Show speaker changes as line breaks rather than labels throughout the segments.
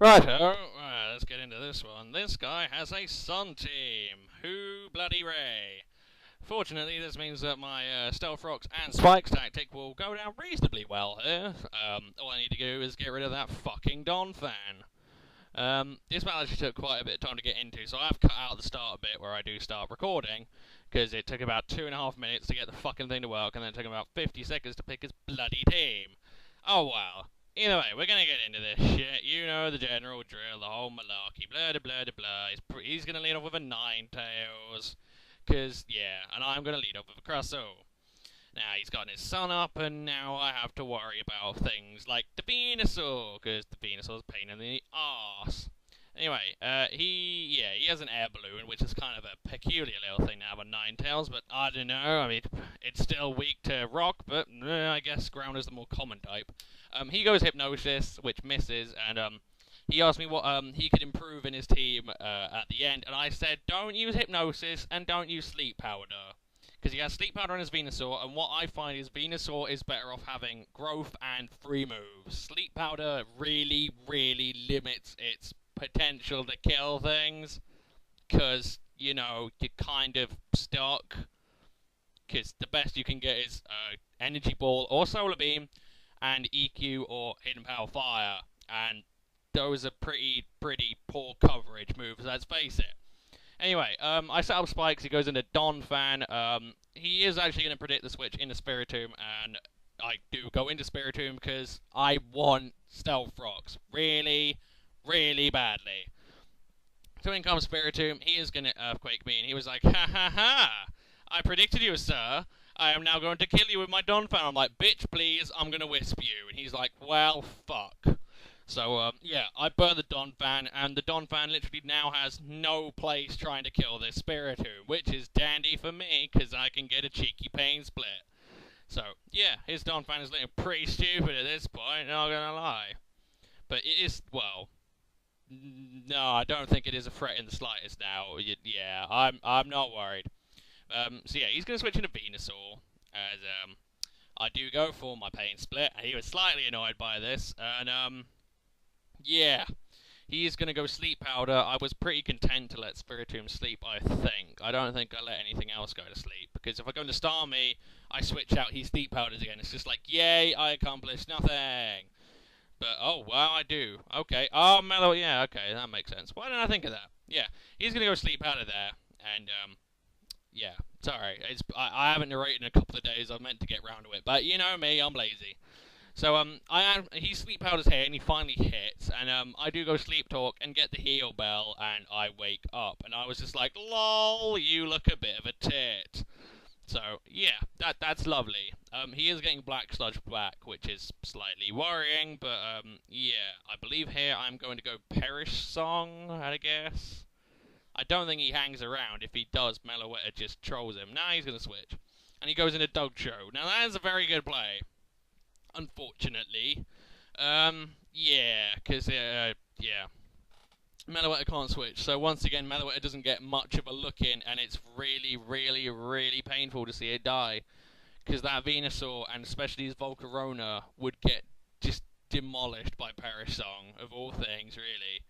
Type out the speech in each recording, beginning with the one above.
Righto, let's get into this one. This guy has a Sun team. Who bloody ray? Fortunately, this means that my Stealth Rocks and Spikes tactic will go down reasonably well here. All I need to do is get rid of that fucking Don fan. This battle actually took quite a bit of time to get into, so I've cut out the start bit where I do start recording, because it took about 2.5 minutes to get the fucking thing to work, and then it took about 50 seconds to pick his bloody team. Oh well. Either way, we're gonna get into this shit. You know the general drill, the whole malarkey, blah blah blah blah. He's gonna lead off with a Ninetales, cause yeah, and I'm gonna lead off with a Crusso. Now he's got his sun up, and now I have to worry about things like the Venusaur, cause the Venusaur's a pain in the arse. Anyway, he has an air balloon, which is kind of a peculiar little thing to have on Ninetales, but I don't know. I mean, it's still weak to rock, but I guess ground is the more common type. He goes Hypnosis, which misses, and he asked me what he could improve in his team at the end, and I said, don't use Hypnosis and don't use Sleep Powder. Because he has Sleep Powder on his Venusaur, and what I find is Venusaur is better off having Growth and free moves. Sleep Powder really, really limits its potential to kill things, because, you know, you're kind of stuck. Because the best you can get is Energy Ball or Solar Beam, and EQ or Hidden Power Fire, and those are pretty poor coverage moves, let's face it. Anyway, I set up Spikes, he goes into Donphan. He is actually going to predict the switch into Spiritomb, and I do go into Spiritomb because I want Stealth Rocks really, really badly. So in comes Spiritomb, he is going to Earthquake me, and he was like, ha ha ha, I predicted you, sir. I am now going to kill you with my Donphan. I'm like, bitch, please, I'm going to wisp you. And he's like, well, fuck. So, yeah, I burn the Donphan, and the Donphan literally now has no place trying to kill this Spiritomb, which is dandy for me, because I can get a cheeky pain split. So, yeah, his Donphan is looking pretty stupid at this point, not gonna lie. But it is, well, no, I don't think it is a threat in the slightest now. Yeah, I'm not worried. So yeah, he's going to switch into Venusaur, as I do go for my pain split, and he was slightly annoyed by this, and yeah, he's going to go Sleep Powder. I was pretty content to let Spiritomb sleep, I think. I don't think I let anything else go to sleep, because if I go into Starmie, I switch out, he Sleep Powders again. It's just like, yay, I accomplished nothing. But, oh, wow, I do. Okay, oh, Mellow, yeah, okay, that makes sense. Why didn't I think of that? Yeah, he's going to go Sleep Powder there, and, yeah, sorry. I haven't narrated in a couple of days. I meant to get round to it, but you know me, I'm lazy. So he Sleep Powders here, and he finally hits, and I do go Sleep Talk and get the heal bell, and I wake up, and I was just like, lol, you look a bit of a tit. So yeah, that's lovely. He is getting Black Sludge back, which is slightly worrying, but yeah, I believe here I'm going to go Perish Song, I guess. I don't think he hangs around. If he does, Meloetta just trolls him. Now he's going to switch. And he goes into Dog Show. Now that is a very good play. Unfortunately. Yeah, because, yeah. Meloetta can't switch. So once again, Meloetta doesn't get much of a look in, and it's really, really, really painful to see it die. Because that Venusaur, and especially his Volcarona, would get just demolished by Perish Song, of all things, really.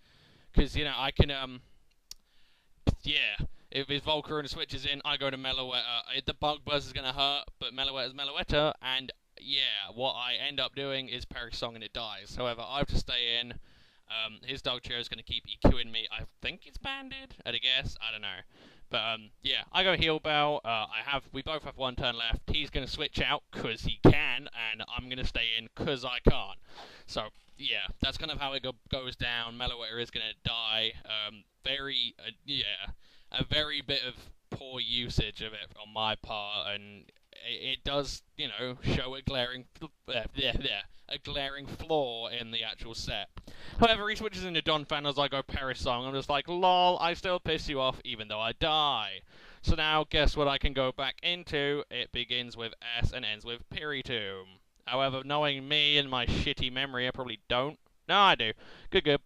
Because, you know, I can, yeah, if his Volcarona switches in, I go to Meloetta. The Bug Buzz is going to hurt, but Meloetta's Meloetta, and yeah, what I end up doing is Perish Song and it dies. However, I have to stay in. His Dog Chair is going to keep EQing me. I think it's banded, at a guess, I don't know. But, yeah, I go Heal Bell. We both have one turn left. He's going to switch out, because he can, and I'm going to stay in, because I can't. So, yeah, that's kind of how it goes down. Meloetta is going to die. A very bit of poor usage of it on my part, and it does, you know, show a glaring flaw in the actual set. However, he switches into Donphan as I go Perish Song. I'm just like, lol, I still piss you off even though I die. So now, guess what I can go back into? It begins with S and ends with Spiritomb. However, knowing me and my shitty memory, I probably don't. No, I do. Good.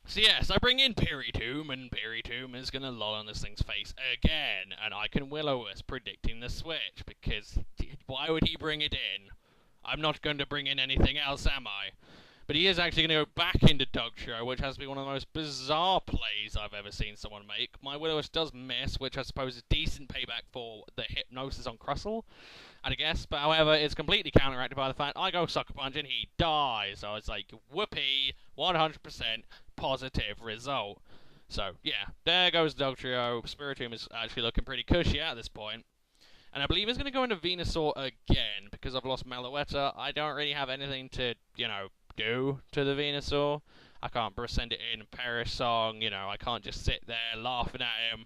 So yes, I bring in Spiritomb, and Spiritomb is going to lol on this thing's face again, and I can Will-O-Wisp predicting the switch, because why would he bring it in? I'm not going to bring in anything else, am I? But he is actually going to go back into dogtrio, which has to be one of the most bizarre plays I've ever seen someone make. My Will-O-Wisp does miss, which I suppose is decent payback for the hypnosis on Crustle, I guess. But however, it's completely counteracted by the fact I go Sucker Punch and he dies. So it's like, whoopee, 100% positive result. So yeah, there goes Dogtrio. Spiritomb is actually looking pretty cushy at this point. And I believe he's going to go into Venusaur again, because I've lost Meloetta. I don't really have anything to, do to the Venusaur. I can't send it in Perish Song, I can't just sit there laughing at him.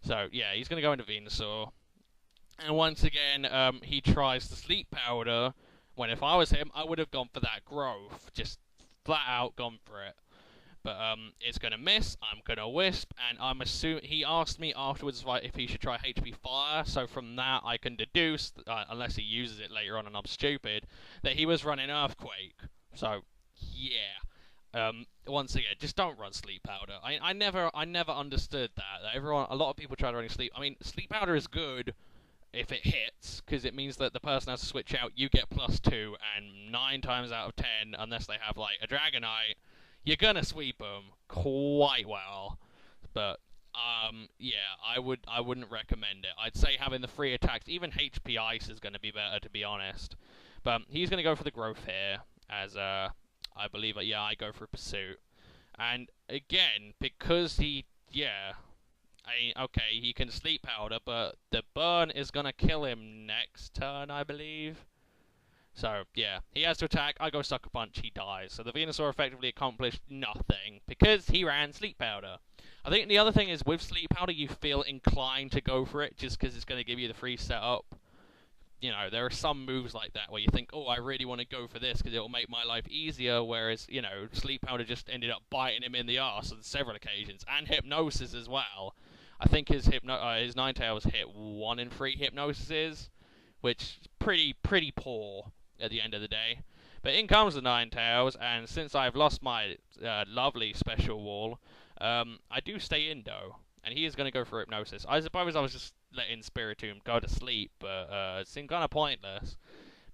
So, yeah, he's going to go into Venusaur. And once again, he tries the Sleep Powder, when if I was him, I would have gone for that growth. Just flat out gone for it. But it's going to miss, I'm going to Wisp, and I'm assuming he asked me afterwards if he should try HP Fire, so from that I can deduce, unless he uses it later on and I'm stupid, that he was running Earthquake. So, yeah. Once again, just don't run Sleep Powder. I never understood that a lot of people try to run Sleep. I mean, Sleep Powder is good if it hits, because it means that the person has to switch out, you get +2, and 9 times out of 10, unless they have, like, a Dragonite, you're gonna sweep them quite well, but yeah, I wouldn't recommend it. I'd say having the 3 attacks, even HP Ice is gonna be better, to be honest. But he's gonna go for the growth here, as I believe, yeah, I go for Pursuit, and again, because okay, he can Sleep Powder, but the burn is gonna kill him next turn, I believe. So, yeah, he has to attack, I go Sucker Punch, he dies. So the Venusaur effectively accomplished nothing, because he ran Sleep Powder. I think the other thing is, with Sleep Powder, you feel inclined to go for it, just because it's going to give you the free setup. There are some moves like that, where you think, oh, I really want to go for this, because it will make my life easier, whereas, Sleep Powder just ended up biting him in the arse on several occasions, and Hypnosis as well. I think his Ninetales hit 1 in 3 Hypnosises, which is pretty poor at the end of the day. But in comes the Ninetales, and since I've lost my lovely special wall, I do stay Indo, and he is going to go for Hypnosis. I suppose I was just letting Spiritomb go to sleep, but it seemed kind of pointless.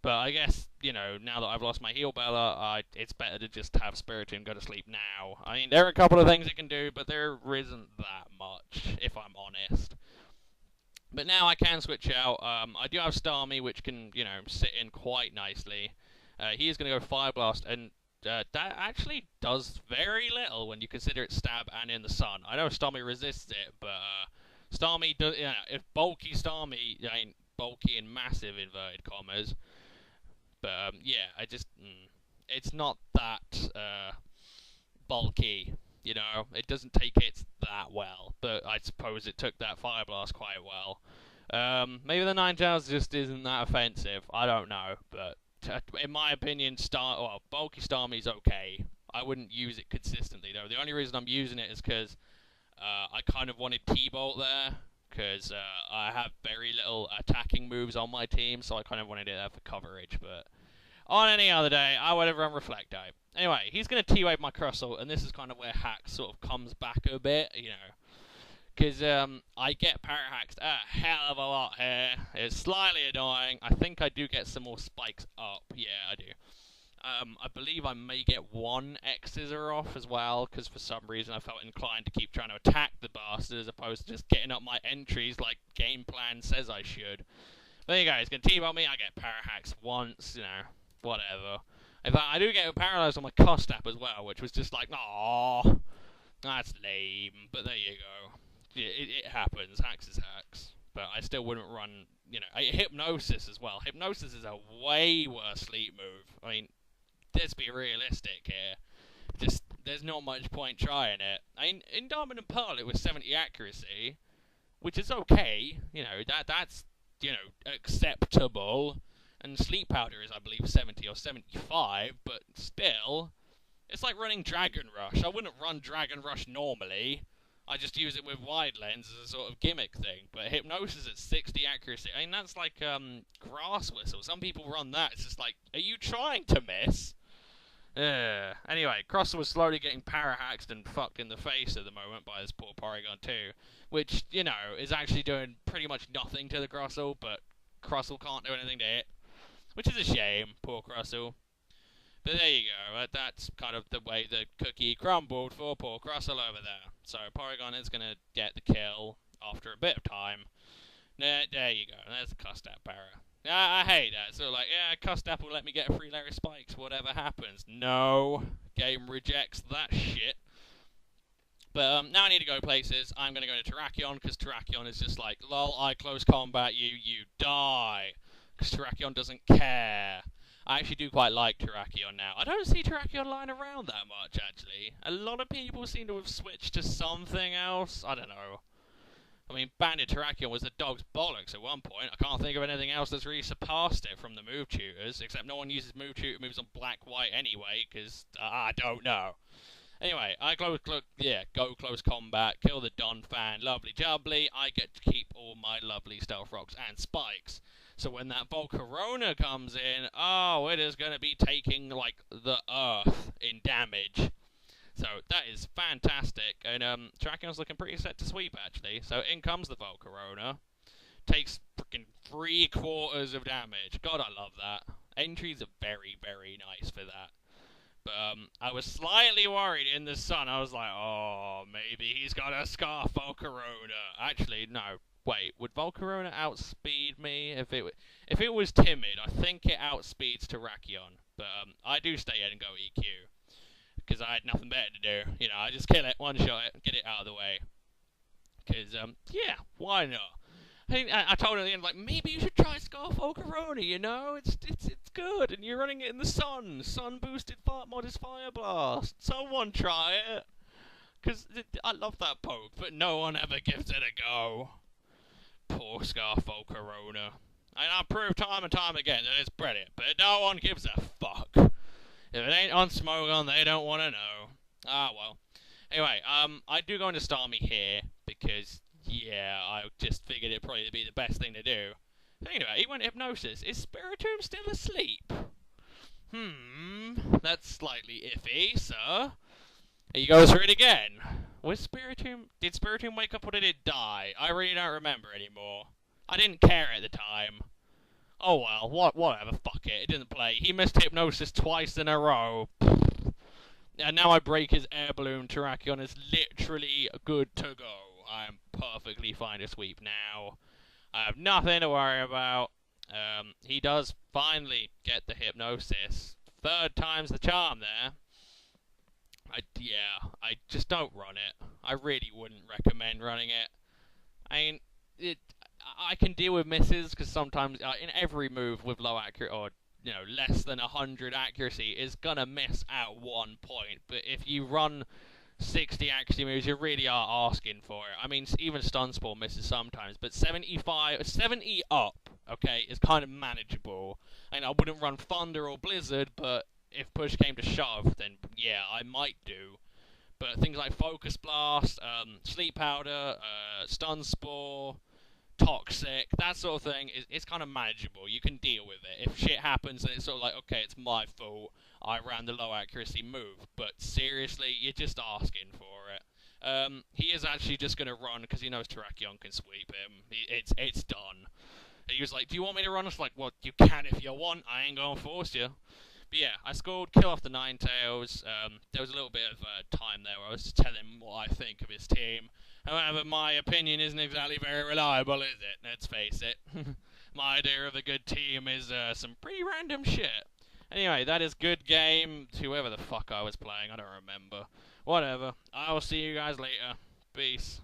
But I guess, now that I've lost my Heal Bella, it's better to just have Spiritomb go to sleep now. I mean, there are a couple of things it can do, but there isn't that much, if I'm honest. But now I can switch out. I do have Starmie, which can, sit in quite nicely. He is going to go Fire Blast, and that actually does very little when you consider it's Stab and in the Sun. I know Starmie resists it, but Starmie does. If bulky Starmie, bulky in massive inverted commas. But yeah, it's not that bulky. It doesn't take hits that well, but I suppose it took that Fire Blast quite well. Maybe the Ninetales just isn't that offensive. I don't know, but in my opinion, bulky Starmie's okay. I wouldn't use it consistently though. The only reason I'm using it is because I kind of wanted T-Bolt there, because I have very little attacking moves on my team, so I kind of wanted it there for coverage. But on any other day, I would have run Reflectite. Anyway, he's going to T-Wave my Crustle, and this is kind of where Hacks sort of comes back a bit, because I get Parrot Hacked a hell of a lot here. It's slightly annoying. I think I do get some more spikes up. Yeah, I do. I believe I may get 1 X-Scissor off as well, because for some reason I felt inclined to keep trying to attack the bastard as opposed to just getting up my entries like game plan says I should. But there you go, he's going to T-Bolt me, I get Parrot Hacks once, whatever. In fact, I do get paralyzed on my cost app as well, which was just like, aww, that's lame, but there you go. It happens, Hacks is Hacks. But I still wouldn't run, Hypnosis as well. Hypnosis is a way worse sleep move. I mean, let's be realistic here. There's not much point trying it. I mean, in Diamond and Pearl, it was 70 accuracy, which is okay. That's, acceptable. And Sleep Powder is, I believe, 70 or 75, but still, it's like running Dragon Rush. I wouldn't run Dragon Rush normally. I just use it with Wide Lens as a sort of gimmick thing. But Hypnosis at 60 accuracy, I mean, that's like Grass Whistle. Some people run that. It's just like, are you trying to miss? Anyway, Crustle was slowly getting para-hacked and fucked in the face at the moment by this poor Porygon 2, which, is actually doing pretty much nothing to the Crustle, but Crustle can't do anything to it. Which is a shame, poor Crustle. But there you go. That's kind of the way the cookie crumbled for poor Crustle over there. So Porygon is going to get the kill after a bit of time. There you go. There's the Custap Para. I hate that. So like, yeah, Custap will let me get a free layer of spikes, whatever happens. No. Game rejects that shit. But now I need to go places. I'm going to go to Terrakion, because Terrakion is just like, lol, I close combat you, you die. Because Terrakion doesn't care. I actually do quite like Terrakion now. I don't see Terrakion lying around that much, actually. A lot of people seem to have switched to something else. I don't know. I mean, Banded Terrakion was the dog's bollocks at one point. I can't think of anything else that's really surpassed it from the move tutors, except no one uses move tutor moves on black-white anyway, because I don't know. Anyway, I go close combat, kill the Donphan, lovely jubbly. I get to keep all my lovely Stealth Rocks and Spikes. So when that Volcarona comes in, oh, it is going to be taking, like, the earth in damage. So that is fantastic. And Terrakion's looking pretty set to sweep, actually. So in comes the Volcarona. Takes freaking 3/4 of damage. God, I love that. Entries are very, very nice for that. But I was slightly worried in the sun. I was like, oh, maybe he's got a Scarf Volcarona. Actually, no. Wait, would Volcarona outspeed me? If it was timid, I think it outspeeds Terrakion. But I do stay in and go EQ. Because I had nothing better to do. You know, I just kill it, one-shot it, get it out of the way. Because, yeah, why not? I told her at the end, like, maybe you should try Scarf Volcarona, you know? It's good, and you're running it in the sun. Sun-boosted mod is Fire Blast. Someone try it. Because I love that poke, but no one ever gives it a go. Poor Scarf Volcarona. And I've proved time and time again that it's brilliant, but no one gives a fuck. If it ain't on Smogon, they don't want to know. Ah, well. Anyway, I do go into Starmie here, because, yeah, I just figured it'd probably be the best thing to do. Anyway, he went Hypnosis. Is Spiritomb still asleep? That's slightly iffy, sir. He goes through it again. Did Spiritomb wake up or did it die? I really don't remember anymore. I didn't care at the time. Oh well, whatever, fuck it, it didn't play. He missed Hypnosis twice in a row. And now I break his Air Balloon. Terrakion is literally good to go. I am perfectly fine to sweep now. I have nothing to worry about. He does finally get the Hypnosis. 3rd time's the charm there. I just don't run it. I really wouldn't recommend running it. I mean, I can deal with misses, because sometimes in every move with low accuracy, or you know, less than 100 accuracy, is gonna miss at one point. But if you run 60 accuracy moves, you really are asking for it. I mean, even Stun Spore misses sometimes, but 70 up, okay, is kind of manageable. And I wouldn't run Thunder or Blizzard, but if push came to shove, then yeah, I might do. But things like Focus Blast, Sleep Powder, Stun Spore, Toxic, that sort of thing, it's kind of manageable. You can deal with it. If shit happens, then it's sort of like, okay, it's my fault. I ran the low accuracy move. But seriously, you're just asking for it. He is actually just going to run because he knows Terrakion can sweep him. It's done. He was like, do you want me to run? I was like, well, you can if you want. I ain't going to force you. But yeah, I scored, kill off the Ninetales. There was a little bit of time there where I was just telling him what I think of his team. However, my opinion isn't exactly very reliable, is it? Let's face it. My idea of a good team is some pretty random shit. Anyway, that is good game to whoever the fuck I was playing. I don't remember. Whatever. I will see you guys later. Peace.